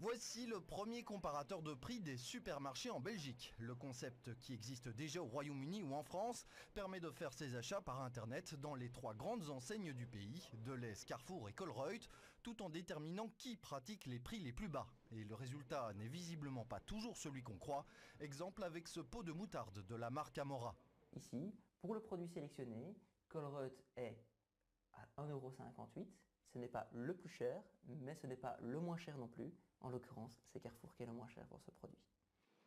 Voici le premier comparateur de prix des supermarchés en Belgique. Le concept qui existe déjà au Royaume-Uni ou en France permet de faire ses achats par internet dans les 3 grandes enseignes du pays, Delhaize, Carrefour et Colruyt, tout en déterminant qui pratique les prix les plus bas. Et le résultat n'est visiblement pas toujours celui qu'on croit. Exemple avec ce pot de moutarde de la marque Amora. Ici, pour le produit sélectionné, Colruyt est à 1,58 €. Ce n'est pas le plus cher, mais ce n'est pas le moins cher non plus. En l'occurrence, c'est Carrefour qui est le moins cher pour ce produit.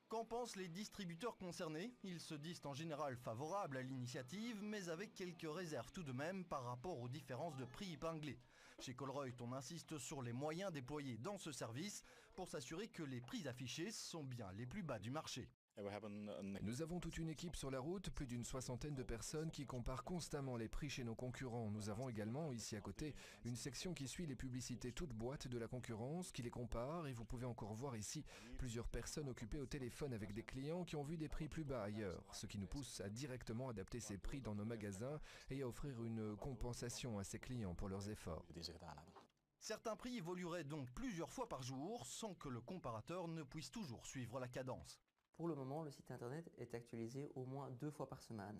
Qu'en pensent les distributeurs concernés? Ils se disent en général favorables à l'initiative, mais avec quelques réserves tout de même par rapport aux différences de prix épinglées. Chez Colruyt, on insiste sur les moyens déployés dans ce service pour s'assurer que les prix affichés sont bien les plus bas du marché. Nous avons toute une équipe sur la route, plus d'une 60aine de personnes qui comparent constamment les prix chez nos concurrents. Nous avons également, ici à côté, une section qui suit les publicités toutes boîtes de la concurrence, qui les compare, et vous pouvez encore voir ici plusieurs personnes occupées au téléphone avec des clients qui ont vu des prix plus bas ailleurs, ce qui nous pousse à directement adapter ces prix dans nos magasins et à offrir une compensation à ces clients pour leurs efforts. Certains prix évolueraient donc plusieurs fois par jour sans que le comparateur ne puisse toujours suivre la cadence. Pour le moment, le site internet est actualisé au moins 2 fois par semaine.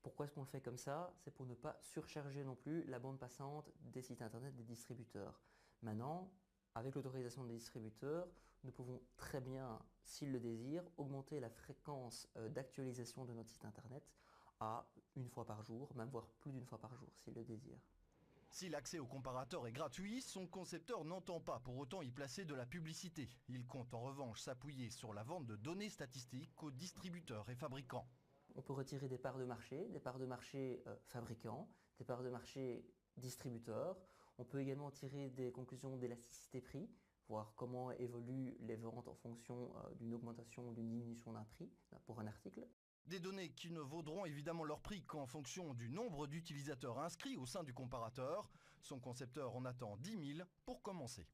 Pourquoi est-ce qu'on le fait comme ça? C'est pour ne pas surcharger non plus la bande passante des sites internet des distributeurs. Maintenant, avec l'autorisation des distributeurs, nous pouvons très bien, s'ils le désirent, augmenter la fréquence d'actualisation de notre site internet à 1 fois par jour, même voire plus d'1 fois par jour s'ils le désirent. Si l'accès au comparateur est gratuit, son concepteur n'entend pas pour autant y placer de la publicité. Il compte en revanche s'appuyer sur la vente de données statistiques aux distributeurs et fabricants. On peut retirer des parts de marché fabricants, des parts de marché distributeurs. On peut également tirer des conclusions d'élasticité prix, voir comment évoluent les ventes en fonction d'une augmentation ou d'une diminution d'un prix pour un article. Des données qui ne vaudront évidemment leur prix qu'en fonction du nombre d'utilisateurs inscrits au sein du comparateur. Son concepteur en attend 10 000 pour commencer.